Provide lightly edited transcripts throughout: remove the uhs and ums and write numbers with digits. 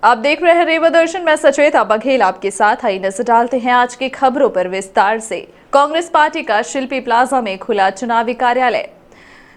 आप देख रहे हैं रेवा दर्शन में सचेता बघेल आपके साथ। आई नजर डालते हैं आज की खबरों पर विस्तार से। कांग्रेस पार्टी का शिल्पी प्लाजा में खुला चुनावी कार्यालय।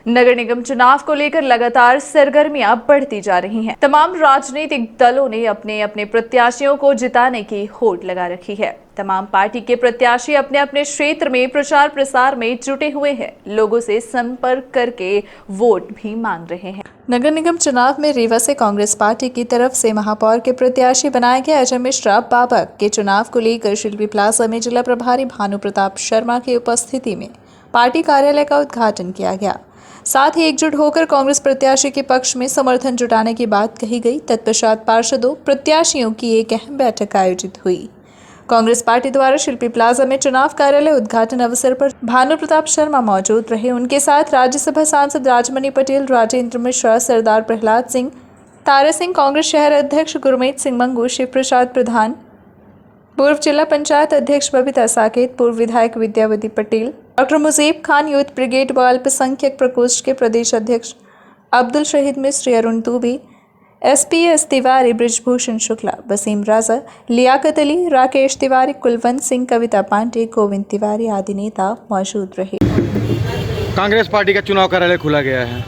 नगर निगम चुनाव को लेकर लगातार सरगर्मियां बढ़ती जा रही हैं। तमाम राजनीतिक दलों ने अपने अपने प्रत्याशियों को जिताने की होड़ लगा रखी है। तमाम पार्टी के प्रत्याशी अपने अपने क्षेत्र में प्रचार प्रसार में जुटे हुए हैं। लोगों से संपर्क करके वोट भी मांग रहे हैं। नगर निगम चुनाव में रीवा से कांग्रेस पार्टी की तरफ से महापौर के प्रत्याशी बनाए गए अजय मिश्रा बाबा के चुनाव को लेकर शिल्पी प्लाजा में जिला प्रभारी भानु प्रताप शर्मा की उपस्थिति में पार्टी कार्यालय का उद्घाटन किया गया। साथ ही एकजुट होकर कांग्रेस प्रत्याशी के पक्ष में समर्थन जुटाने की बात कही गई। तत्पश्चात पार्षदों प्रत्याशियों की एक अहम बैठक आयोजित हुई। कांग्रेस पार्टी द्वारा शिल्पी प्लाजा में चुनाव कार्यालय उद्घाटन अवसर पर भानु प्रताप शर्मा मौजूद रहे। उनके साथ राज्यसभा सांसद राजमणि पटेल, राजेंद्र मिश्रा, सरदार प्रहलाद सिंह, तारा सिंह, कांग्रेस शहर अध्यक्ष गुरमीत सिंह मंगू, शिव प्रसाद प्रधान, पूर्व जिला पंचायत अध्यक्ष बबीता साकेत, पूर्व विधायक Vidyavati Patel, doctor Mujeeb Khan, youth brigade व अल्पसंख्यक प्रकोष्ठ के प्रदेश अध्यक्ष अब्दुल शहीद मिस्त्री, अरुण दूबी, SPS तिवारी, ब्रिजभूषण शुक्ला, वसीम राजा, लियाकत अली, राकेश तिवारी, कुलवंत सिंह, कविता पांडे, गोविंद तिवारी आदि नेता मौजूद रहे। कांग्रेस पार्टी का चुनाव कार्यालय खुला गया है।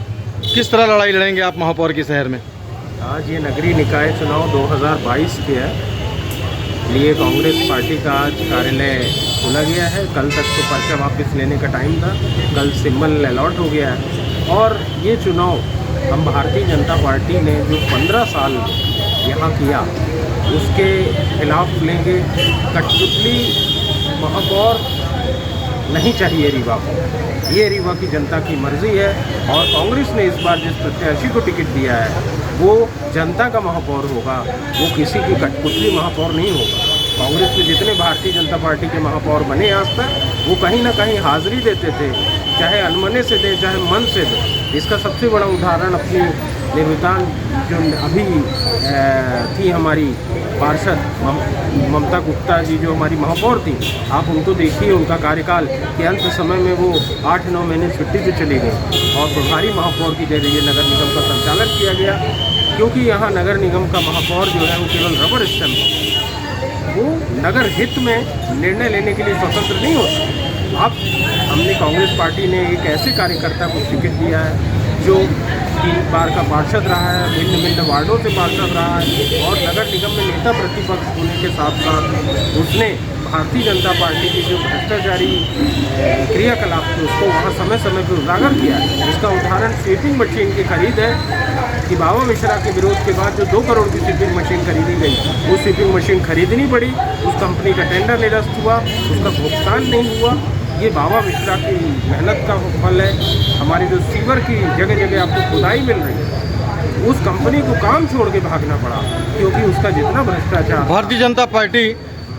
किस तरह लड़ाई लड़ेंगे आप महापौर के शहर में? आज ये नगरीय निकाय चुनाव 2022 के लिए कांग्रेस पार्टी का आज कार्यालय खोला गया है। कल तक तो पर्चा वापस लेने का टाइम था, कल सिंबल अलॉट हो गया है और ये चुनाव हम भारतीय जनता पार्टी ने जो 15 साल यहाँ किया उसके खिलाफ लेंगे। कठपुतली महापौर नहीं चाहिए रीवा को, ये रीवा की जनता की मर्जी है और कांग्रेस ने इस बार जिस प्रत्याशी को टिकट दिया है वो जनता का महापौर होगा, वो किसी की कठपुतली महापौर नहीं होगा। कांग्रेस में जितने भारतीय जनता पार्टी के महापौर बने आज तक वो कहीं ना कहीं हाजिरी देते थे, चाहे अनमने से दे चाहे मन से दे। इसका सबसे बड़ा उदाहरण अपनी निर्वितान जो अभी थी हमारी पार्षद ममता गुप्ता जी, जो हमारी महापौर थी, आप उनको देखिए उनका कार्यकाल के अंत समय में वो 8-9 महीने छुट्टी पे चली गई और प्रभारी महापौर की जरिए नगर निगम का संचालन किया गया। क्योंकि यहाँ नगर निगम का महापौर जो है वो केवल रबर स्टैम्प है, वो नगर हित में निर्णय लेने के लिए स्वतंत्र नहीं होता। अब हमने कांग्रेस पार्टी ने एक ऐसे कार्यकर्ता को टिकट दिया है जो 3 बार का पार्षद रहा है, भिन्न भिन्न वार्डों से पार्षद रहा है और नगर निगम में नेता प्रतिपक्ष होने के साथ साथ उसने भारतीय जनता पार्टी की जो भ्रष्टाचारी क्रियाकलाप थे उसको वहाँ समय समय पर उजागर किया है। इसका उदाहरण स्वीपिंग मशीन की खरीद है कि बाबा मिश्रा के विरोध के बाद जो 2 करोड़ की स्वीपिंग मशीन खरीदी गई, वो स्वीपिंग मशीन खरीदनी पड़ी, उस कंपनी का टेंडर निरस्त हुआ, उसका भुगतान नहीं हुआ। ये बाबा मिश्रा की मेहनत का फल है। हमारी जो सीवर की जगह जगह आपको खुदाई मिल रही है, उस कंपनी को काम छोड़ के भागना पड़ा क्योंकि उसका जितना भ्रष्टाचार। भारतीय जनता पार्टी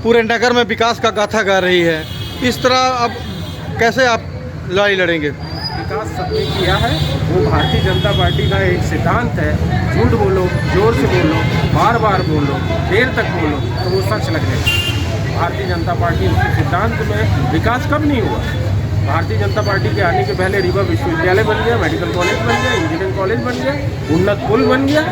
पूरे नगर में विकास का गाथा गा रही है, इस तरह अब कैसे आप लड़ाई लड़ेंगे? विकास सबने किया है, वो भारतीय जनता पार्टी का एक सिद्धांत है, झूठ बोलो, जोर से बोलो, बार बार बोलो, देर तक बोलो तो वो सच लगने लगेगा। भारतीय जनता पार्टी के सिद्धांत में विकास कब नहीं हुआ? भारतीय जनता पार्टी के आने के पहले रीवा विश्वविद्यालय बन गया, मेडिकल कॉलेज बन गया, इंजीनियरिंग कॉलेज बन गया, उन्नत पुल बन गया,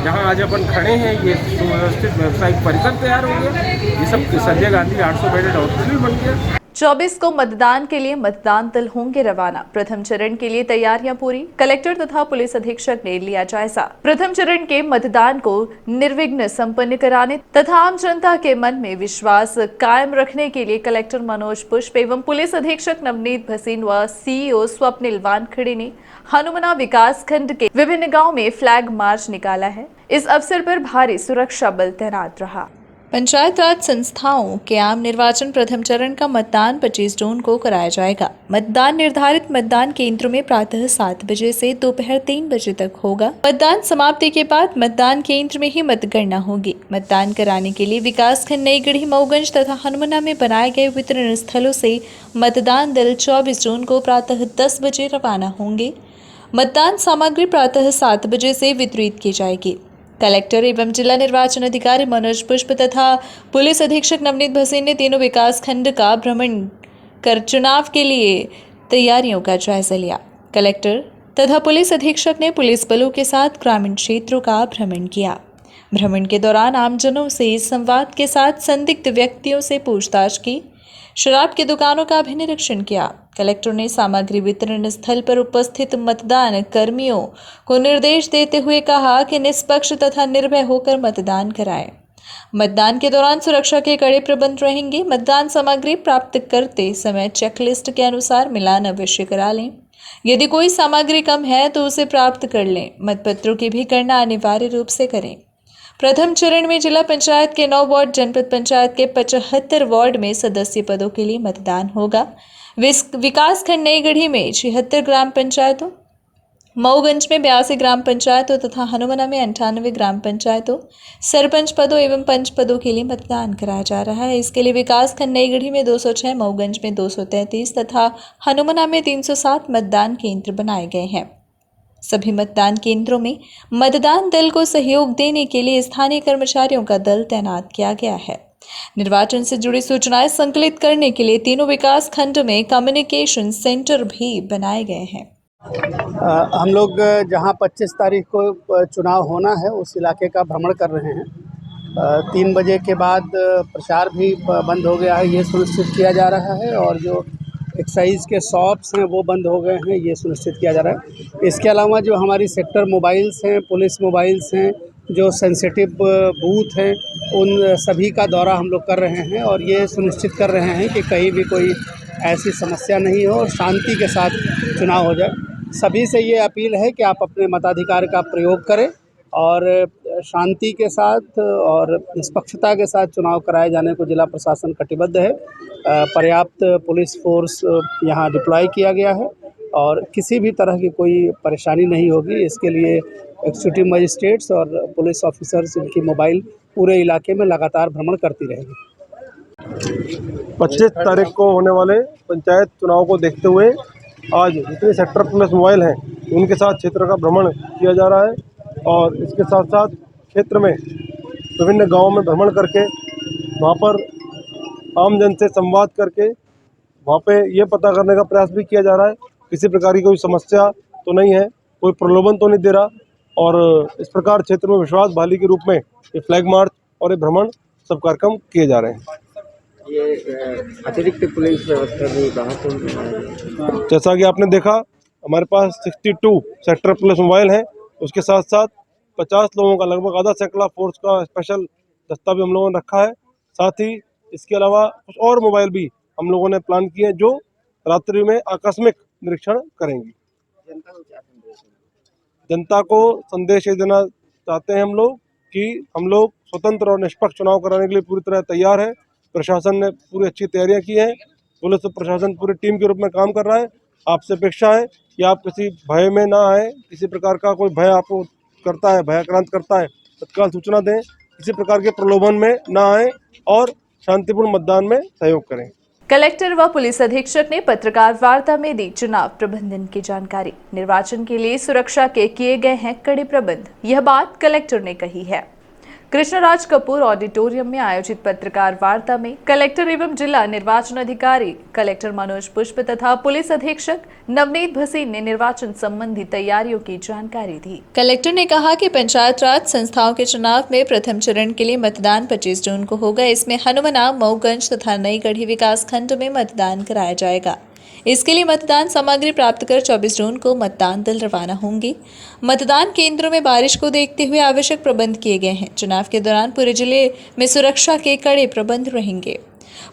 जहां आज अपन खड़े हैं ये सुव्यवस्थित व्यावसायिक परिसर तैयार हो गया, ये सब संजय गांधी 800 बेडेड हॉस्पिटल बन गया। 24 को मतदान के लिए मतदान दल होंगे रवाना। प्रथम चरण के लिए तैयारियां पूरी। कलेक्टर तथा पुलिस अधीक्षक ने लिया जायजा। प्रथम चरण के मतदान को निर्विघ्न संपन्न कराने तथा आम जनता के मन में विश्वास कायम रखने के लिए कलेक्टर मनोज पुष्प एवं पुलिस अधीक्षक नवनीत भसीन व CEO स्वप्निल वानखेड़े ने हनुमना विकास खंड के विभिन्न गाँव में फ्लैग मार्च निकाला है। इस अवसर पर भारी सुरक्षा बल तैनात रहा। पंचायत राज संस्थाओं के आम निर्वाचन प्रथम चरण का मतदान 25 जून को कराया जाएगा। मतदान निर्धारित मतदान केंद्रों में प्रातः 7 बजे से दोपहर 3 बजे तक होगा। मतदान समाप्ति के बाद मतदान केंद्र में ही मतगणना होगी। मतदान कराने के लिए विकासखंड नईगढ़ी, मऊगंज तथा हनुमना में बनाए गए वितरण स्थलों से मतदान दल 24 जून को प्रातः 10 बजे रवाना होंगे। मतदान सामग्री प्रातः 7 बजे से वितरित की जाएगी। कलेक्टर एवं जिला निर्वाचन अधिकारी मनोज पुष्प तथा पुलिस अधीक्षक नवनीत भसीन ने तीनों विकास खंड का भ्रमण कर चुनाव के लिए तैयारियों का जायजा लिया। कलेक्टर तथा पुलिस अधीक्षक ने पुलिस बलों के साथ ग्रामीण क्षेत्रों का भ्रमण किया। भ्रमण के दौरान आमजनों से संवाद के साथ संदिग्ध व्यक्तियों से पूछताछ की। शराब की दुकानों का भी निरीक्षण किया। कलेक्टर ने सामग्री वितरण स्थल पर उपस्थित मतदान कर्मियों को निर्देश देते हुए कहा कि निष्पक्ष तथा निर्भय होकर मतदान कराएं। मतदान के दौरान सुरक्षा के कड़े प्रबंध रहेंगे। मतदान सामग्री प्राप्त करते समय चेकलिस्ट के अनुसार मिलान अवश्य करा लें। यदि कोई सामग्री कम है तो उसे प्राप्त कर लें। मतपत्रों की भी गणना अनिवार्य रूप से करें। प्रथम चरण में जिला पंचायत के 9 वार्ड, जनपद पंचायत के 75 वार्ड में सदस्य पदों के लिए मतदान होगा। विकासखंड नई गढ़ी में 76 ग्राम पंचायतों, मऊगंज में 82 ग्राम पंचायतों तथा हनुमाना में 98 ग्राम पंचायतों, सरपंच पदों एवं पंच पदों के लिए मतदान कराया जा रहा है। इसके लिए विकासखंड नई गढ़ी में 206, मऊगंज में 233 तथा हनुमाना में 307 मतदान केंद्र बनाए गए हैं। सभी मतदान केंद्रों में मतदान दल को सहयोग देने के लिए स्थानीय कर्मचारियों का दल तैनात किया गया है। निर्वाचन से जुड़ी सूचनाएं संकलित करने के लिए तीनों विकास खंड में कम्युनिकेशन सेंटर भी बनाए गए हैं। हम लोग जहां 25 तारीख को चुनाव होना है उस इलाके का भ्रमण कर रहे हैं। 3 बजे के बाद प्रचार भी बंद हो गया है, ये सुनिश्चित किया जा रहा है, और जो एक्साइज के शॉप्स हैं वो बंद हो गए हैं, ये सुनिश्चित किया जा रहा है। इसके अलावा जो हमारी सेक्टर मोबाइल्स हैं, पुलिस मोबाइल्स हैं, जो सेंसिटिव बूथ हैं, उन सभी का दौरा हम लोग कर रहे हैं और ये सुनिश्चित कर रहे हैं कि कहीं भी कोई ऐसी समस्या नहीं हो और शांति के साथ चुनाव हो जाए। सभी से ये अपील है कि आप अपने मताधिकार का प्रयोग करें और शांति के साथ और निष्पक्षता के साथ चुनाव कराए जाने को जिला प्रशासन कटिबद्ध है। पर्याप्त पुलिस फोर्स यहाँ डिप्लॉय किया गया है और किसी भी तरह की कोई परेशानी नहीं होगी। इसके लिए एक्जीक्यूटिव मजिस्ट्रेट्स और पुलिस ऑफिसर्स इनकी मोबाइल पूरे इलाके में लगातार भ्रमण करती रहेगी। 25 तारीख को होने वाले पंचायत चुनाव को देखते हुए आज जितने सेक्टर पुलिस मोबाइल हैं उनके साथ क्षेत्र का भ्रमण किया जा रहा है और इसके साथ साथ क्षेत्र में विभिन्न गांवों में भ्रमण करके वहां पर आम जन से संवाद करके वहां पे ये पता करने का प्रयास भी किया जा रहा है किसी प्रकार की कोई समस्या तो नहीं है, कोई प्रलोभन तो नहीं दे रहा, और इस प्रकार क्षेत्र में विश्वास बहाली के रूप में ये फ्लैग मार्च और ये भ्रमण सब कार्यक्रम किए जा रहे हैं। ये अतिरिक्त पुलिस व्यवस्था भी बहुत, जैसा कि आपने देखा हमारे पास 62 सेक्टर पुलिस मोबाइल हैं, उसके साथ साथ 50 लोगों का लगभग आधा सैकड़ा फोर्स का स्पेशल दस्ता भी हम लोगों ने रखा है। साथ ही इसके अलावा कुछ और मोबाइल भी हम लोगों ने प्लान किए हैं जो रात्रि में आकस्मिक निरीक्षण करेंगी। जनता को संदेश ये देना चाहते हैं हम लोग कि हम लोग स्वतंत्र और निष्पक्ष चुनाव कराने के लिए पूरी तरह तैयार है। प्रशासन ने पूरी अच्छी तैयारियां की हैं, पुलिस और प्रशासन पूरी टीम के रूप में काम कर रहा है। आपसे अपेक्षा है कि आप किसी भय में ना आए, किसी प्रकार का कोई भय आपको करता है, भयाक्रांत करता है, तत्काल सूचना दें, किसी प्रकार के प्रलोभन में ना आए और शांतिपूर्ण मतदान में सहयोग करें। कलेक्टर व पुलिस अधीक्षक ने पत्रकार वार्ता में दी चुनाव प्रबंधन की जानकारी। निर्वाचन के लिए सुरक्षा के किए गए हैं कड़े प्रबंध, यह बात कलेक्टर ने कही है। कृष्णराज कपूर ऑडिटोरियम में आयोजित पत्रकार वार्ता में कलेक्टर एवं जिला निर्वाचन अधिकारी कलेक्टर मनोज पुष्प तथा पुलिस अधीक्षक नवनीत भसीन ने निर्वाचन संबंधी तैयारियों की जानकारी दी। कलेक्टर ने कहा कि पंचायत राज संस्थाओं के चुनाव में प्रथम चरण के लिए मतदान 25 जून को होगा। इसमें हनुमाना, मऊगंज तथा नई गढ़ी विकास खंड में मतदान कराया जाएगा। इसके लिए मतदान सामग्री प्राप्त कर 24 जून को मतदान दल रवाना होंगे। मतदान केंद्रों में बारिश को देखते हुए आवश्यक प्रबंध किए गए हैं। चुनाव के दौरान पूरे जिले में सुरक्षा के कड़े प्रबंध रहेंगे।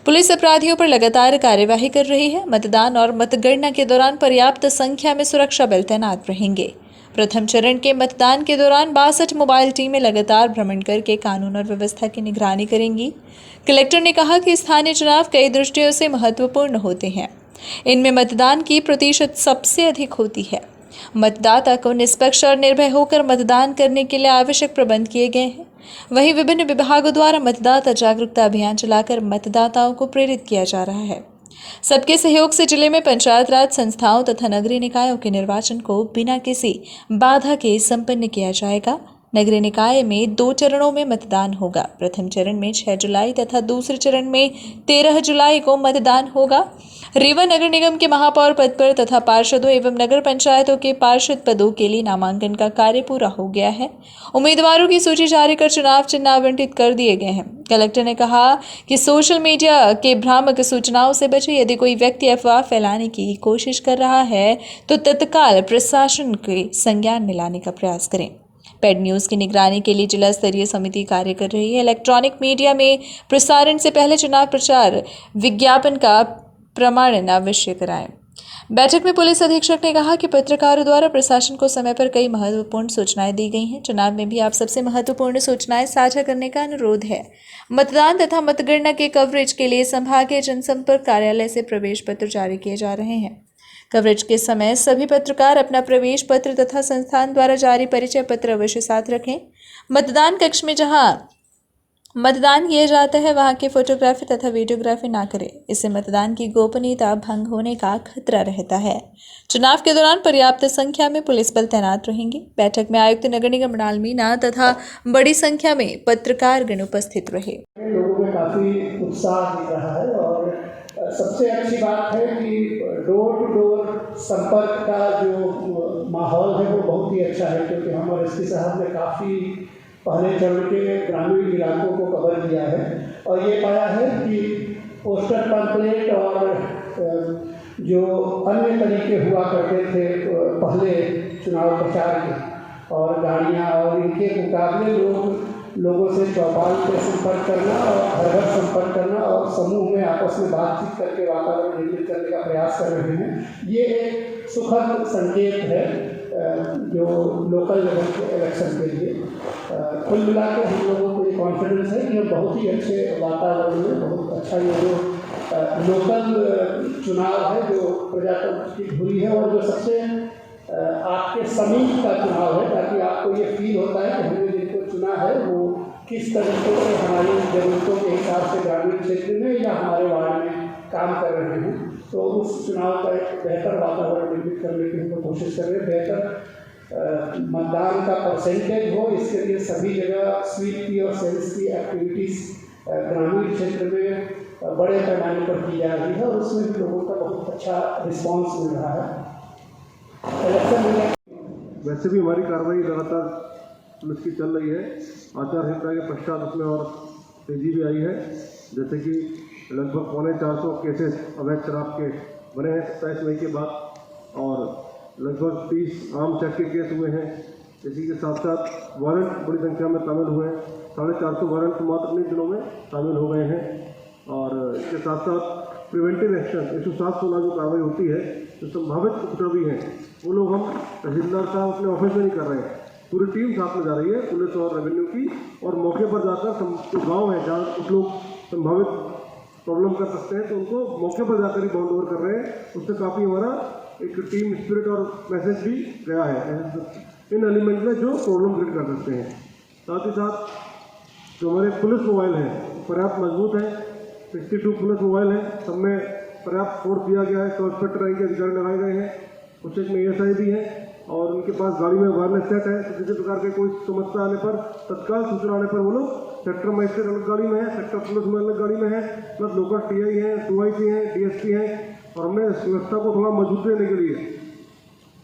पुलिस अपराधियों पर लगातार कार्यवाही कर रही है। मतदान और मतगणना के दौरान पर्याप्त संख्या में सुरक्षा बल तैनात रहेंगे। प्रथम चरण के मतदान के दौरान 62 मोबाइल टीमें लगातार भ्रमण करके कानून और व्यवस्था की निगरानी करेंगी। कलेक्टर ने कहा कि स्थानीय चुनाव कई दृष्टियों से महत्वपूर्ण होते हैं। इनमें मतदान की प्रतिशत सबसे अधिक होती है। मतदाता को निष्पक्ष और निर्भय होकर मतदान करने के लिए आवश्यक प्रबंध किए गए हैं। वहीं विभिन्न विभागों द्वारा मतदाता जागरूकता अभियान चलाकर मतदाताओं को प्रेरित किया जा रहा है। सबके सहयोग से जिले में पंचायत राज संस्थाओं तथा नगरीय निकायों के निर्वाचन को बिना किसी बाधा के संपन्न किया जाएगा। नगरीय निकाय में 2 चरणों में मतदान होगा। प्रथम चरण में 6 जुलाई तथा दूसरे चरण में 13 जुलाई को मतदान होगा। रीवा नगर निगम के महापौर पद पर तथा पार्षदों एवं नगर पंचायतों के पार्षद पदों के लिए नामांकन का कार्य पूरा हो गया है। उम्मीदवारों की सूची जारी कर चुनाव चिन्ह आवंटित कर दिए गए हैं। कलेक्टर ने कहा कि सोशल मीडिया के भ्रामक सूचनाओं से बचे। यदि कोई व्यक्ति अफवाह फैलाने की कोशिश कर रहा है तो तत्काल प्रशासन के संज्ञान में लाने का प्रयास करें। पेड न्यूज की निगरानी के लिए जिला स्तरीय समिति कार्य कर रही है। इलेक्ट्रॉनिक मीडिया में प्रसारण से पहले चुनाव प्रचार विज्ञापन का प्रमाणन अवश्य कराएं। बैठक में पुलिस अधीक्षक ने कहा कि पत्रकारों द्वारा प्रशासन को समय पर कई महत्वपूर्ण सूचनाएं दी गई हैं। चुनाव में भी आप सबसे महत्वपूर्ण सूचनाएं साझा करने का अनुरोध है। मतदान तथा मतगणना के कवरेज के लिए संभागीय जनसंपर्क कार्यालय से प्रवेश पत्र जारी किए जा रहे हैं। कवरेज के समय सभी पत्रकार अपना प्रवेश पत्र तथा संस्थान द्वारा जारी परिचय पत्र अवश्य साथ रखें। मतदान कक्ष में जहां मतदान किया जाता है वहां की फोटोग्राफी तथा वीडियोग्राफी ना करें। इससे मतदान की गोपनीयता भंग होने का खतरा रहता है। चुनाव के दौरान पर्याप्त संख्या में पुलिस बल तैनात रहेंगे। बैठक में आयुक्त नगर निगम मृणाल मीणा तथा बड़ी संख्या में पत्रकारगण उपस्थित रहे। लोगों में काफ़ी उत्साह दिख रहा है और सबसे अच्छी बात है कि डोर टू डोर संपर्क का जो माहौल है वो बहुत ही अच्छा है, क्योंकि हम और एसपी साहब ने काफ़ी पहले चरण के ग्रामीण इलाकों को कवर किया है और ये पाया है कि पोस्टर पैम्फलेट और जो अन्य तरीके हुआ करते थे पहले चुनाव प्रचार के और गाड़ियाँ और इनके मुकाबले लोगों से चौपाल पे संपर्क करना और घर घर संपर्क करना और समूह में आपस में बातचीत करके वातावरण निर्मित करने का प्रयास कर रहे हैं। ये एक सुखद संकेत है जो लोकल लेवल के इलेक्शन के लिए। कुल मिलाकर हम लोगों को ये कॉन्फिडेंस है कि हम बहुत ही अच्छे वातावरण में बहुत अच्छा ये जो लोकल चुनाव है जो प्रजातंत्र की धुरी है और जो सबसे आपके समीप का चुनाव है, ताकि आपको ये फील होता है कि हमने जिनको चुना है वो किस तरीके से हमारी ज़रूरतों के हिसाब से ग्रामीण क्षेत्र में या हमारे वार्ड में काम कर रहे हैं। तो उस चुनाव का एक बेहतर वातावरण निर्मित करने की हम कोशिश कर रहे हैं। बेहतर मतदान का परसेंटेज हो, इसके लिए सभी जगह स्वीप की और सेल्स की एक्टिविटीज़ ग्रामीण क्षेत्र में बड़े पैमाने पर की जा रही है और उसमें भी लोगों का बहुत अच्छा रिस्पॉन्स मिल रहा है। वैसे भी हमारी कार्रवाई लगातार पुलिस की चल रही है। आचार संहिता के पश्चात उसमें और तेजी भी आई है। जैसे कि लगभग 450 केसेस अवैध शराब के बने हैं 27 मई के बाद और लगभग 30 आम चेक के केस हुए हैं। इसी के साथ साथ वारंट बड़ी संख्या में शामिल हुए हैं। 450 वारंट मात्र इन्हीं दिनों में शामिल हो गए हैं। और इसके साथ साथ प्रिवेंटिव एक्शन 107-16 जो कार्रवाई होती है, जो संभावित उपद्रवी हैं वो लोग हम तहसीलदार साहब अपने ऑफिस में नहीं कर रहे हैं, पूरी टीम साथ में जा रही है पुलिस और रेवेन्यू की, और मौके पर जाकर जो गाँव है जहाँ कुछ लोग संभावित प्रॉब्लम कर सकते हैं तो उनको मौके पर जाकर ही बाउंड ओवर कर रहे हैं। उससे काफ़ी हमारा एक टीम स्पिरिट और मैसेज भी गया है इन एलिमेंट में जो प्रॉब्लम क्रिएट कर सकते हैं। साथ ही साथ जो हमारे पुलिस मोबाइल हैं पर्याप्त मजबूत हैं। 62 पुलिस मोबाइल हैं, सब में पर्याप्त फोर्स दिया गया है। 100 इंस्पेक्टर रैंक के अधिकारी लगाए गए हैं, कुछ एक में ASI भी हैं और उनके पास गाड़ी में वायरलेस सेट है। तो किसी प्रकार के कोई समस्या आने पर तत्काल सूचना आने पर वो लोग सेक्टर मजिस्ट्रेट अलग गाड़ी में है, सेक्टर पुलिस में अलग गाड़ी में है, प्लस लोकल TI हैं, 2IC हैं, DSP हैं। और हमने इस व्यवस्था को थोड़ा मजबूत देने के लिए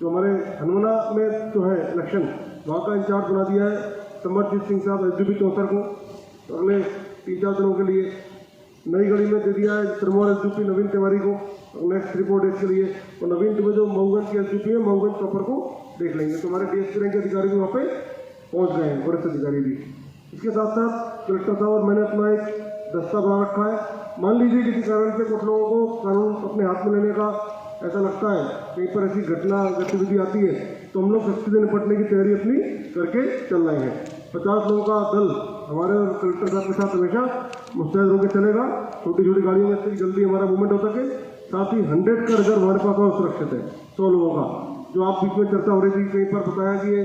जो हमारे हनुमाना में जो है इलेक्शन वहाँ का इंचार्ज बना दिया है समरजीत सिंह साहब SDP 74 को। तो अगले 3-4 दिनों के लिए नई गाड़ी में दे दिया है सिरमौर SDP नवीन तिवारी को नेक्स्ट 3-4 डेज के लिए। तो नवीन तिवारी जो मऊगंज की SDP है मऊगंज प्रॉपर को देख लेंगे। तो हमारे DSP रैंक के अधिकारी भी वहाँ पे पहुँच गए हैं, वरिष्ठ अधिकारी भी। इसके साथ साथ कलेक्टर साहब और मैंने अपना एक दस्ता बना रखा है। मान लीजिए किसी कारण से कुछ लोगों को कानून अपने हाथ में लेने का ऐसा लगता है, कहीं पर ऐसी घटना गतिविधि आती है तो हम लोग सख्ती से निपटने की तैयारी अपनी करके चल रहे हैं। 50 लोगों का दल हमारे और कलेक्टर साहब के साथ हमेशा मुस्तैद होकर चलेगा। छोटी छोटी गाड़ियों में से जल्दी हमारा मूवमेंट हो सके। साथ ही 100 का रिजर्व हमारे पास और सुरक्षित है 100 लोगों का। जो आप बीच में चर्चा हो रही थी, कहीं पर बताया कि ये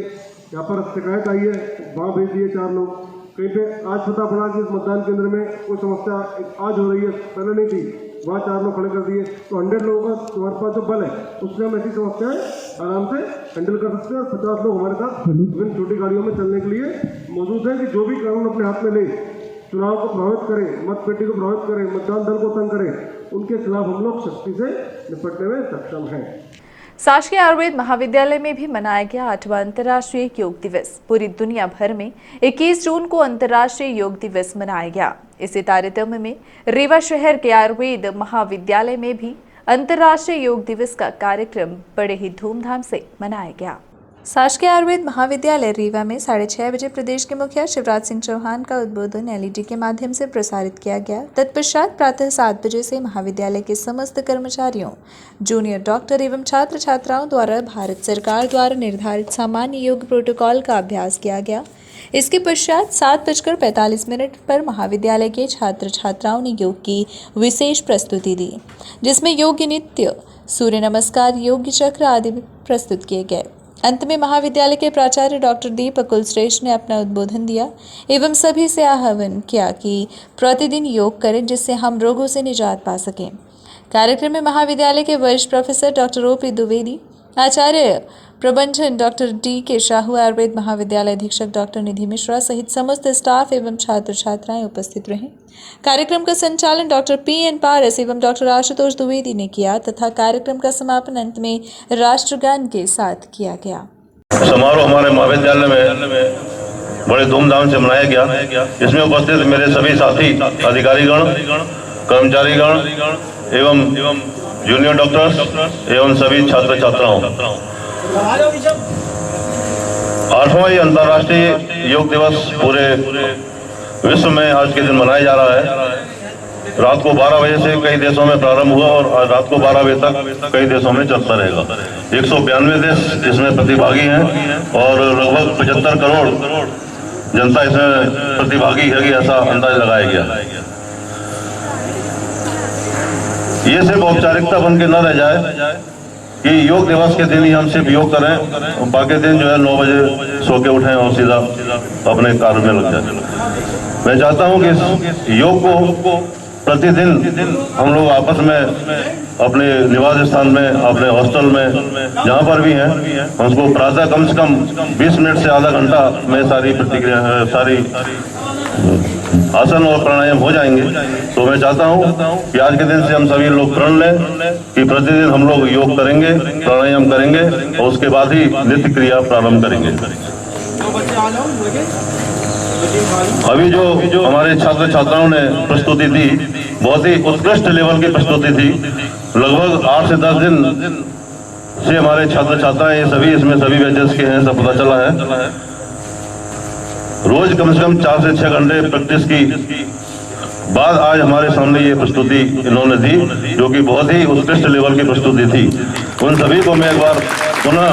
यहाँ पर शिकायत आई है, वहाँ भेज दिए 4 लोग। कहीं पे आज पता पड़ा कि इस मतदान केंद्र में कोई समस्या आज हो रही है, पहले नहीं थी, वहाँ 4 लोग खड़े कर दिए। तो 100 लोगों का हमारे पास जो बल है उससे हम ऐसी समस्याएं आराम से हैंडल कर सकते हैं। और 50 लोग हमारे साथ विभिन्न छोटी गाड़ियों में चलने के लिए मौजूद हैं कि जो भी कानून अपने हाथ में ले चुनाव को प्रभावित करें, मत पेटी को प्रभावित करें, मतदान दल को तंग करें, उनके खिलाफ हम लोग सख्ती से निपटने में सक्षम हैं। शासकीय आयुर्वेद महाविद्यालय में भी मनाया गया 8वां अंतर्राष्ट्रीय योग दिवस। पूरी दुनिया भर में 21 जून को अंतर्राष्ट्रीय योग दिवस मनाया गया। इसी तारतम्य में रीवा शहर के आयुर्वेद महाविद्यालय में भी अंतर्राष्ट्रीय योग दिवस का कार्यक्रम बड़े ही धूमधाम से मनाया गया। शासकीय आयुर्वेद महाविद्यालय रीवा में 6:30 बजे प्रदेश के मुखिया शिवराज सिंह चौहान का उद्बोधन एलईडी के माध्यम से प्रसारित किया गया। तत्पश्चात प्रातः 7 बजे से महाविद्यालय के समस्त कर्मचारियों, जूनियर डॉक्टर एवं छात्र छात्राओं द्वारा भारत सरकार द्वारा निर्धारित सामान्य योग प्रोटोकॉल का अभ्यास किया गया। इसके पश्चात 7:45 पर महाविद्यालय के छात्र छात्राओं ने योग की विशेष प्रस्तुति दी, जिसमें योग नृत्य, सूर्य नमस्कार, योग चक्र आदि प्रस्तुत किए गए। अंत में महाविद्यालय के प्राचार्य डॉक्टर दीपक कुलश्रेष्ठ ने अपना उद्बोधन दिया एवं सभी से आह्वान किया कि प्रतिदिन योग करें, जिससे हम रोगों से निजात पा सकें। कार्यक्रम में महाविद्यालय के वरिष्ठ प्रोफेसर डॉक्टर ओपी द्विवेदी, आचार्य प्रबंधन डॉक्टर डी.के. शाहू, आयुर्वेद महाविद्यालय अधीक्षक डॉक्टर निधि मिश्रा सहित समस्त स्टाफ एवं छात्र छात्राएं उपस्थित रहे। कार्यक्रम का संचालन डॉक्टर पी.एन. पारस एवं डॉक्टर आशुतोष द्विवेदी ने किया तथा कार्यक्रम का समापन अंत में राष्ट्रगान के साथ किया गया। समारोह हमारे महाविद्यालय में बड़े धूमधाम से मनाया गया। इसमें उपस्थित मेरे सभी साथी अधिकारीगण, कर्मचारीगण एवं जूनियर डॉक्टर्स एवं सभी छात्र छात्राओं, 8वां अंतर्राष्ट्रीय योग दिवस पूरे विश्व में आज के दिन मनाया जा रहा है। रात को 12 बजे से कई देशों में प्रारंभ हुआ और रात को 12 बजे तक कई देशों में चलता रहेगा। 192 देश इसमें प्रतिभागी हैं और लगभग 75 करोड़ जनता इसमें प्रतिभागी है, ऐसा अंदाज लगाया गया। ये सिर्फ औपचारिकता बन के न रह जाए कि योग दिवस के दिन ही हम सिर्फ योग करें और बाकी दिन जो है 9 बजे सो के उठें और सीधा अपने कार्य में लग जाए। मैं चाहता हूं कि योग को प्रतिदिन हम लोग आपस में अपने निवास स्थान में, अपने हॉस्टल में, जहाँ पर भी हैं, उसको प्रातः कम से कम 20 मिनट से आधा घंटा में सारी आसन और प्राणायाम हो जाएंगे। तो मैं चाहता हूं कि आज के दिन से हम सभी लोग प्रण लें कि प्रतिदिन हम लोग योग करेंगे, प्राणायाम करेंगे और उसके बाद ही नित्य क्रिया प्रारंभ करेंगे। अभी जो हमारे छात्र छात्राओं ने प्रस्तुति दी, बहुत ही उत्कृष्ट लेवल की प्रस्तुति थी। लगभग 8 से 10 दिन से हमारे छात्र छात्राएं सभी इसमें सभी बैचेस के हैं, सब पता चला है। रोज कम से कम 4 से 6 घंटे प्रैक्टिस की बाद आज हमारे सामने ये प्रस्तुति इन्होंने दी, जो कि बहुत ही उत्कृष्ट लेवल की प्रस्तुति थी। उन सभी को मैं एक बार पुनः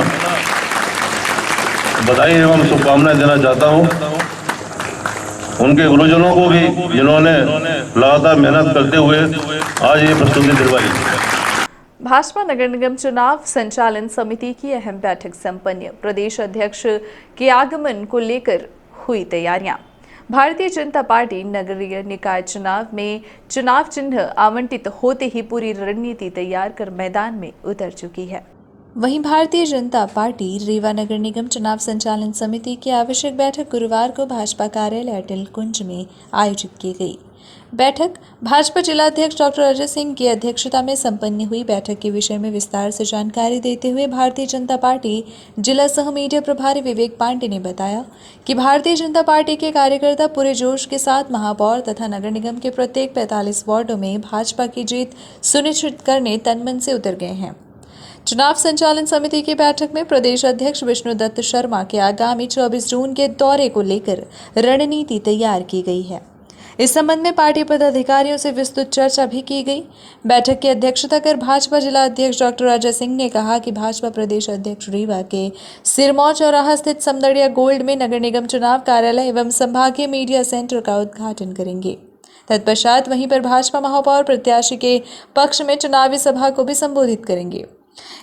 बधाई एवं शुभकामनाएं देना चाहता हूं। उनके गुरुजनों को भी, जिन्होंने लगातार मेहनत करते हुए आज ये प्रस्तुति दिलवाई। भाजपा नगर निगम चुनाव संचालन समिति की अहम बैठक संपन्न। प्रदेश अध्यक्ष के आगमन को लेकर हुई तैयारियां। भारतीय जनता पार्टी नगरीय निकाय चुनाव में चुनाव चिन्ह आवंटित होते ही पूरी रणनीति तैयार कर मैदान में उतर चुकी है। वहीं भारतीय जनता पार्टी रीवा नगर निगम चुनाव संचालन समिति की आवश्यक बैठक गुरुवार को भाजपा कार्यालय अटल कुंज में आयोजित की गई। बैठक भाजपा जिलाध्यक्ष डॉक्टर अजय सिंह की अध्यक्षता में संपन्न हुई। बैठक के विषय में विस्तार से जानकारी देते हुए भारतीय जनता पार्टी जिला सह मीडिया प्रभारी विवेक पांडे ने बताया कि भारतीय जनता पार्टी के कार्यकर्ता पूरे जोश के साथ महापौर तथा नगर निगम के प्रत्येक 45 वार्डों में भाजपा की जीत सुनिश्चित करने तनमन से उतर गए हैं। चुनाव संचालन समिति की बैठक में प्रदेश अध्यक्ष विष्णुदत्त शर्मा के आगामी 24 जून के दौरे को लेकर रणनीति तैयार की गई है। इस संबंध में पार्टी पदाधिकारियों से विस्तृत चर्चा भी की गई। बैठक की अध्यक्षता कर भाजपा जिला अध्यक्ष डॉक्टर अजय सिंह ने कहा कि भाजपा प्रदेश अध्यक्ष रीवा के सिरमौर चौराहा स्थित समदड़िया गोल्ड में नगर निगम चुनाव कार्यालय एवं संभागीय मीडिया सेंटर का उद्घाटन करेंगे। तत्पश्चात वहीं पर भाजपा महापौर प्रत्याशी के पक्ष में चुनावी सभा को भी संबोधित करेंगे।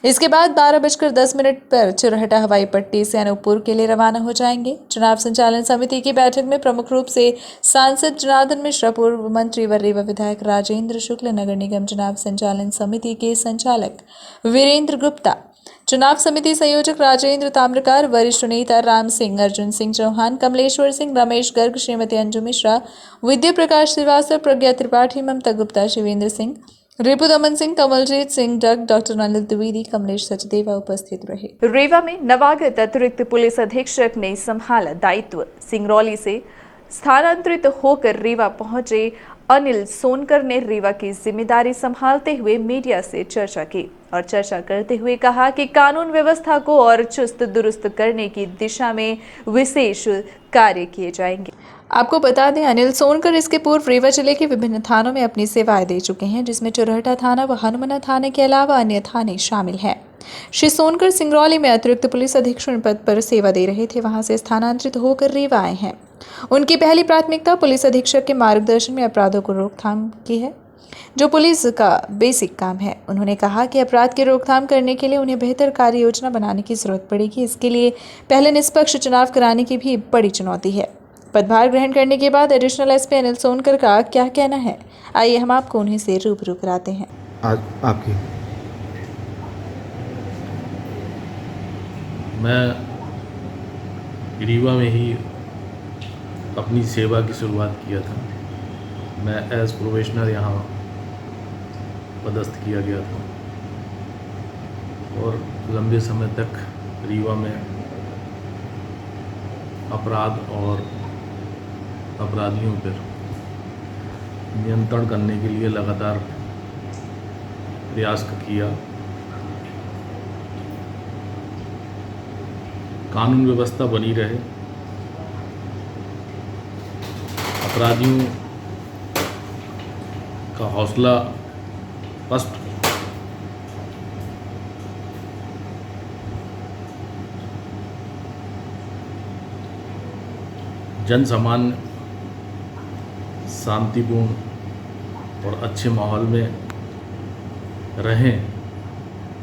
इसके बाद 12:10 पर चुरहटा हवाई पट्टी से अनूपपुर के लिए रवाना हो जाएंगे। चुनाव संचालन समिति की बैठक में प्रमुख रूप से सांसद जनार्दन मिश्रा, पूर्व मंत्री व रीवा विधायक राजेंद्र शुक्ल, नगर निगम चुनाव संचालन समिति के संचालक वीरेंद्र गुप्ता, चुनाव समिति संयोजक राजेंद्र ताम्रकार, वरिष्ठ नेता राम सिंह, अर्जुन सिंह चौहान, कमलेश्वर सिंह, रमेश गर्ग, श्रीमती अंजू मिश्रा, विद्या प्रकाश श्रीवास्तव, प्रज्ञा त्रिपाठी, ममता गुप्ता, शिवेंद्र सिंह, रिपु दमन सिंह, कमलजीत सिंह, डॉक्टर अनिल द्विवेदी, कमलेश सचदेवा उपस्थित रहे। रीवा में नवागत अतिरिक्त पुलिस अधीक्षक ने संभाला दायित्व। सिंगरौली से स्थानांतरित होकर रीवा पहुंचे अनिल सोनकर ने रीवा की जिम्मेदारी संभालते हुए मीडिया से चर्चा की और चर्चा करते हुए कहा कि कानून व्यवस्था को और चुस्त दुरुस्त करने की दिशा में विशेष कार्य किए जाएंगे। आपको बता दें, अनिल सोनकर इसके पूर्व रीवा जिले के विभिन्न थानों में अपनी सेवाएं दे चुके हैं, जिसमें चुरहटा थाना व हनुमाना थाने के अलावा अन्य थाने शामिल हैं। श्री सोनकर सिंगरौली में अतिरिक्त पुलिस अधीक्षक पद पर सेवा दे रहे थे, वहां से स्थानांतरित होकर रीवा आए हैं। उनकी पहली प्राथमिकता पुलिस अधीक्षक के मार्गदर्शन में अपराधों को रोकथाम की है, जो पुलिस का बेसिक काम है। उन्होंने कहा कि अपराध की रोकथाम करने के लिए उन्हें बेहतर कार्य योजना बनाने की जरूरत पड़ेगी। इसके लिए पहले निष्पक्ष चुनाव कराने की भी बड़ी चुनौती है। पदभार ग्रहण करने के बाद एडिशनल एसपी अनिल सोनकर का क्या कहना है, आइए हम आपको उन्हीं से रूबरू कराते हैं। आज आपकी मैं रीवा में ही अपनी सेवा की शुरुआत किया था। मैं एज प्रोबेशनर यहाँ पदस्थ किया गया था और लंबे समय तक रीवा में अपराध और अपराधियों पर नियंत्रण करने के लिए लगातार प्रयास किया। कानून व्यवस्था बनी रहे, अपराधियों का हौसला पस्त जन सामान्य शांतिपूर्ण और अच्छे माहौल में रहें,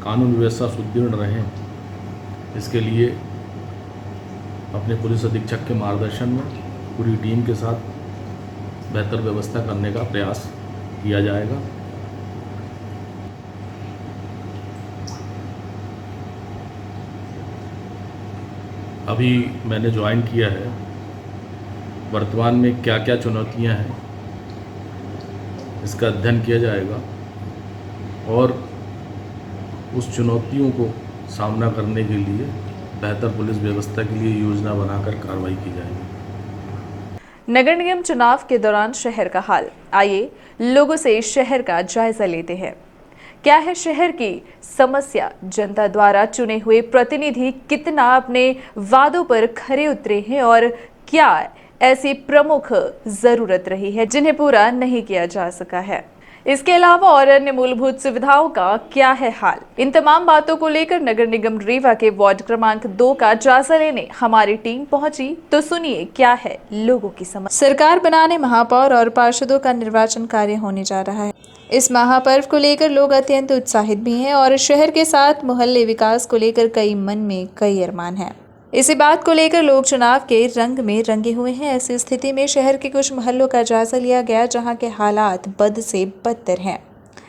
कानून व्यवस्था सुदृढ़ रहें, इसके लिए अपने पुलिस अधीक्षक के मार्गदर्शन में पूरी टीम के साथ बेहतर व्यवस्था करने का प्रयास किया जाएगा। अभी मैंने ज्वाइन किया है, वर्तमान में क्या क्या चुनौतियां हैं इसका अध्ययन किया जाएगा और उस चुनौतियों को सामना करने के लिए बेहतर पुलिस व्यवस्था के लिए योजना बनाकर कार्रवाई की जाएगी। नगर निगम चुनाव के दौरान शहर का हाल, आइए लोगों से शहर का जायजा लेते हैं। क्या है शहर की समस्या, जनता द्वारा चुने हुए प्रतिनिधि कितना अपने वादों पर खरे उतरे हैं और क्या ऐसी प्रमुख जरूरत रही है जिन्हें पूरा नहीं किया जा सका है। इसके अलावा और अन्य मूलभूत सुविधाओं का क्या है हाल। इन तमाम बातों को लेकर नगर निगम रीवा के वार्ड क्रमांक 2 का जायजा लेने हमारी टीम पहुंची, तो सुनिए क्या है लोगों की समस्या। सरकार बनाने महापौर और पार्षदों का निर्वाचन कार्य होने जा रहा है। इस महापर्व को लेकर लोग अत्यंत उत्साहित भी हैं और शहर के साथ मोहल्ले विकास को लेकर कई मन में कई अरमान हैं। इसी बात को लेकर लोग चुनाव के रंग में रंगे हुए हैं। ऐसी स्थिति में शहर के कुछ मोहल्लों का जायजा लिया गया, जहां के हालात बद से बदतर हैं।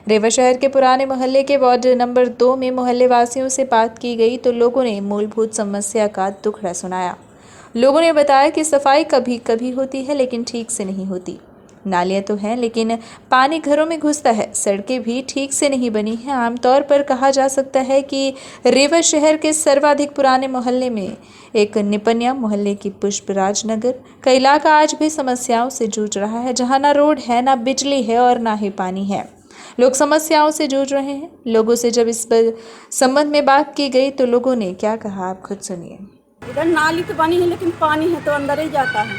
रीवा शहर के पुराने मोहल्ले के वार्ड नंबर 2 में मोहल्ले वासियों से बात की गई तो लोगों ने मूलभूत समस्या का दुखड़ा सुनाया। लोगों ने बताया कि सफाई कभी कभी होती है लेकिन ठीक से नहीं होती। नालियाँ तो हैं लेकिन पानी घरों में घुसता है। सड़कें भी ठीक से नहीं बनी हैं। आमतौर पर कहा जा सकता है कि रीवा शहर के सर्वाधिक पुराने मोहल्ले में एक निपनिया मोहल्ले की पुष्पराज नगर का इलाका आज भी समस्याओं से जूझ रहा है, जहां ना रोड है, ना बिजली है और ना ही पानी है। लोग समस्याओं से जूझ रहे हैं। लोगों से जब इस संबंध में बात की गई तो लोगों ने क्या कहा, आप खुद सुनिए। इधर नाली तो बनी है लेकिन पानी है तो अंदर ही जाता है,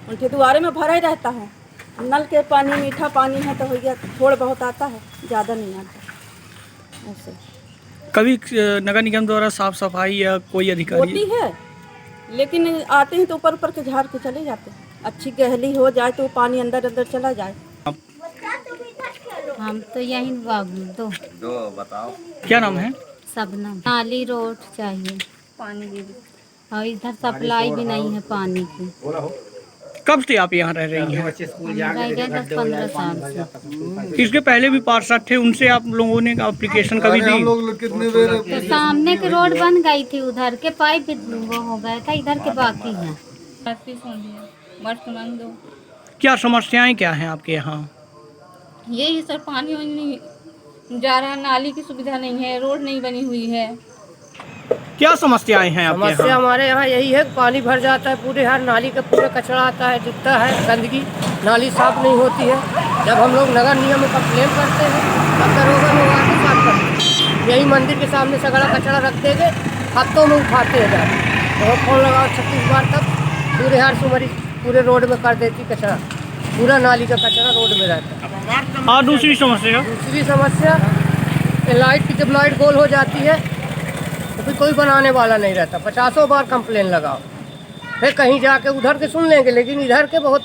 उनके द्वारे में भरा ही रहता है। नल के पानी मीठा पानी है तो हो गया, थोड़ा बहुत आता है, ज़्यादा नहीं आता। ऐसे कभी नगर निगम द्वारा साफ सफाई या कोई अधिकारी होती है लेकिन आते हैं तो ऊपर ऊपर के झाड़ के चले जाते हैं। अच्छी गहली हो जाए तो पानी अंदर अंदर चला जाए। हम तो यहीं दो बताओ क्या नाम है? सबनम। नाली रोड चाहिए, पानी और इधर सप्लाई भी नहीं है पानी की। कब से आप यहाँ रह रही हैं? रह गए 10-15 साल से। इसके पहले भी पार्षद थे, उनसे आप लोगों ने एप्लीकेशन कभी दी? तो सामने की रोड बन गई थी, उधर के पाइप वो हो गया था, इधर के बाकी हैं। क्या समस्याएं क्या हैं आपके यहाँ? यही सर, पानी वानी नहीं जा रहा, नाली की सुविधा नहीं है, रोड नहीं बनी हुई है। क्या समस्याएं हैं आपके समस्या यहाँ? हमारे यहाँ यही है, पानी भर जाता है पूरे, हर नाली का पूरा कचरा आता है, दिखता है गंदगी, नाली साफ नहीं होती है। जब हम लोग नगर निगम में कंप्लेन करते हैं तब दरोगा लोग आके साफ करते हैं। यही मंदिर के सामने सगड़ा कचरा रख देंगे, हफ्तों में उठाते हैं जाके, तो फोन लगाओ 36 बार तक पूरे हर सुमरी पूरे रोड में कर देती कचरा, पूरा नाली का कचरा रोड में रहता है। और दूसरी समस्या? दूसरी समस्या लाइट की, जब लाइट गोल हो जाती है तो फिर कोई बनाने वाला नहीं रहता, 50 बार कंप्लेन लगाओ, फिर कहीं जाके उधर के सुन लेंगे, लेकिन इधर के बहुत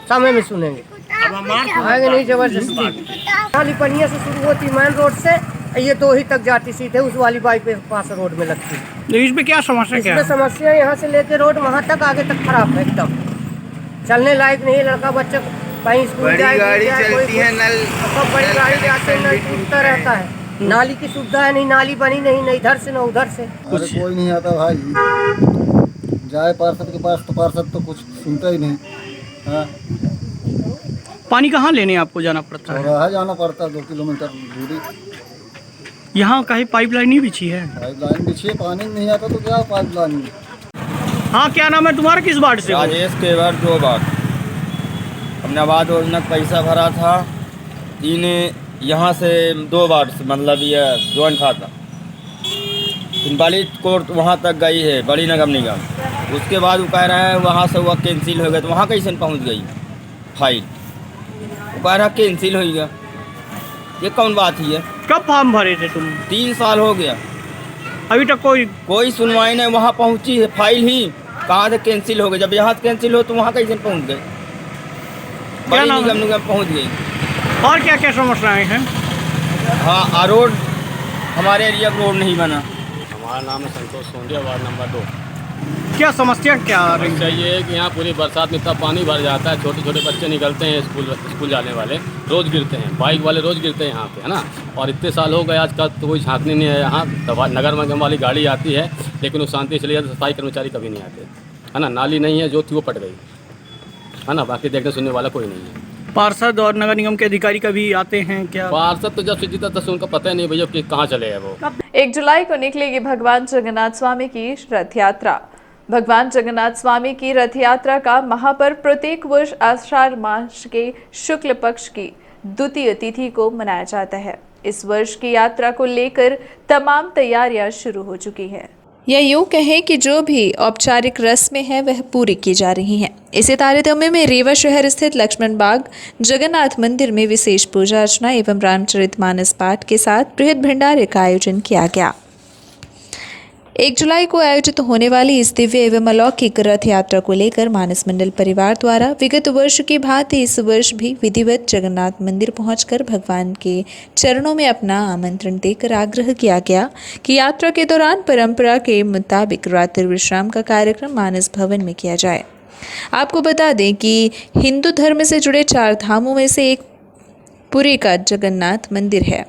समय में सुनेंगे, आएंगे नहीं जबरदस्ती। खाली पनिया से शुरू होती मेन रोड से, ये 2 ही तक जाती सीधे, उस वाली बाईपास पास रोड में लगती। तो इसमें क्या समस्या? क्या इसमें समस्या यहाँ से लेके रोड वहाँ तक आगे तक खराब है, एकदम चलने लायक नहीं है। लड़का बच्चा कहीं स्कूल जाए, गाड़ी चलती है, नल सब बड़ी गाड़ी जाते हैं, नल टूटता रहता है, नाली की सुविधा है नहीं, नाली बनी नहीं, न इधर से न उधर से। अरे कोई नहीं आता भाई, जाए पार्षद के पास तो पार्षद तो कुछ सुनता ही नहीं। हाँ, पानी कहाँ लेने आपको जाना पड़ता है? चौराहा जाना पड़ता है, 2 किलोमीटर दूरी। यहाँ कहीं पाइपलाइन नहीं बिछी है? पाइपलाइन बिछी है, पानी नहीं आता तो क्या पाइपलाइन। हाँ, क्या नाम है तुम्हारा, किस वार्ड से? राजेश केवर 2 बार हमने आवाज योजना का पैसा भरा था, यहाँ से 2 बार से, मतलब ये ज्वाइंट खाता बड़ी कोर्ट वहाँ तक गई है, बड़ी नगर निगम, उसके बाद वो कह रहे हैं वहाँ से वह कैंसिल हो गया, तो वहाँ कैसे पहुँच गई फाइल, वो कह रहा कैंसिल हो गया, ये कौन बात ही है? कब फॉर्म भरे थे तुम? 3 साल हो गया, अभी तक कोई सुनवाई नहीं। वहाँ पहुँची है फाइल ही, कहाँ से कैंसिल हो गई, जब यहाँ से कैंसिल हो तो वहाँ कैसे पहुँच गए, बड़ी निगम पहुँच गई। और क्या क्या समस्याएं हैं? हाँ, रोड हमारे एरिया का रोड नहीं बना। हमारा नाम है संतोष सोंडिया, वार्ड नंबर 2। क्या समस्या क्या आ रही है? ये है कि यहाँ पूरी बरसात में इतना पानी भर जाता है, छोटे छोटे बच्चे निकलते हैं स्कूल जाने वाले, रोज़ गिरते हैं, बाइक वाले रोज़ गिरते हैं यहाँ पे, है ना। और इतने साल हो गए आजकल तो कोई झांकने नहीं है यहाँ, नगर निगम वाली गाड़ी आती है लेकिन वो शांति चली जाती, सफाई कर्मचारी कभी नहीं आते, है ना। नाली नहीं है, जो थी वो पट गई, है ना, बाकी देखने सुनने वाला कोई नहीं है। पार्षद और नगर निगम के अधिकारी कभी आते हैं क्या? पार्षद तो जब से जीता तब से उनका पता ही नहीं भैया कि कहाँ चले हैं वो। 1 जुलाई को निकलेगी भगवान जगन्नाथ स्वामी की रथ यात्रा। भगवान जगन्नाथ स्वामी की रथ यात्रा का महापर्व प्रत्येक वर्ष आषाढ़ मास के शुक्ल पक्ष की द्वितीय तिथि को मनाया जाता है। इस वर्ष की यात्रा को लेकर तमाम तैयारियां शुरू हो चुकी हैं। या यूं कहें कि जो भी औपचारिक रस्में हैं वह पूरी की जा रही हैं। इसी तारतम्य में रीवा शहर स्थित लक्ष्मण बाग जगन्नाथ मंदिर में विशेष पूजा अर्चना एवं रामचरितमानस पाठ के साथ बृहद भंडारे का आयोजन किया गया। 1 जुलाई को आयोजित होने वाली इस दिव्य एवं अलौकिक रथ यात्रा को लेकर मानस मंडल परिवार द्वारा विगत वर्ष की भांति इस वर्ष भी विधिवत जगन्नाथ मंदिर पहुंचकर भगवान के चरणों में अपना आमंत्रण देकर आग्रह किया गया कि यात्रा के दौरान परंपरा के मुताबिक रात्रि विश्राम का कार्यक्रम मानस भवन में किया जाए। आपको बता दें कि हिंदू धर्म से जुड़े 4 धामों में से एक पुरी का जगन्नाथ मंदिर है।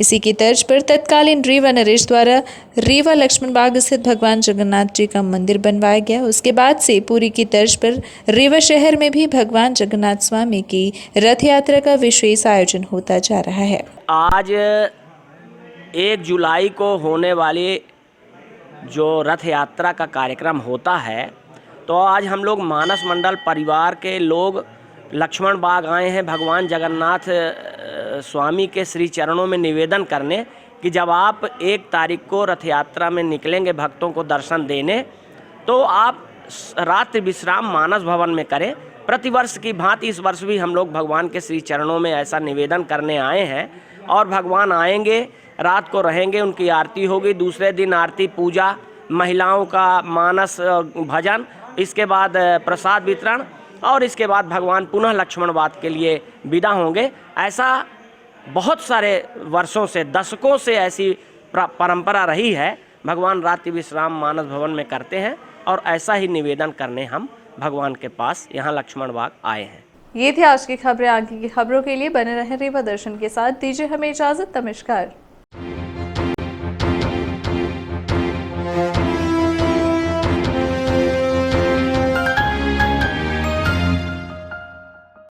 इसी की तर्ज पर तत्कालीन रीवा नरेश द्वारा रीवा लक्ष्मण बाग स्थित भगवान जगन्नाथ जी का मंदिर बनवाया गया। उसके बाद से पुरी की तर्ज पर रीवा शहर में भी भगवान जगन्नाथ स्वामी की रथ यात्रा का विशेष आयोजन होता जा रहा है। आज 1 जुलाई को होने वाली जो रथ यात्रा का कार्यक्रम होता है, तो आज हम लोग मानस मंडल परिवार के लोग लक्ष्मण बाग आए हैं भगवान जगन्नाथ स्वामी के श्री चरणों में निवेदन करने कि जब आप 1 तारीख को रथ यात्रा में निकलेंगे भक्तों को दर्शन देने, तो आप रात्रि विश्राम मानस भवन में करें। प्रतिवर्ष की भांति इस वर्ष भी हम लोग भगवान के श्री चरणों में ऐसा निवेदन करने आए हैं और भगवान आएंगे, रात को रहेंगे, उनकी आरती होगी, दूसरे दिन आरती पूजा, महिलाओं का मानस भजन, इसके बाद प्रसाद वितरण और इसके बाद भगवान पुनः लक्ष्मण बाग के लिए विदा होंगे। ऐसा बहुत सारे वर्षों से, दशकों से ऐसी परंपरा रही है। भगवान रात्रि विश्राम मानस भवन में करते हैं और ऐसा ही निवेदन करने हम भगवान के पास यहाँ लक्ष्मण बाग आए हैं। ये थी आज की खबरें। आगे की खबरों के लिए बने रहें रेवा दर्शन के साथ। दीजिए हमें इजाजत। नमस्कार।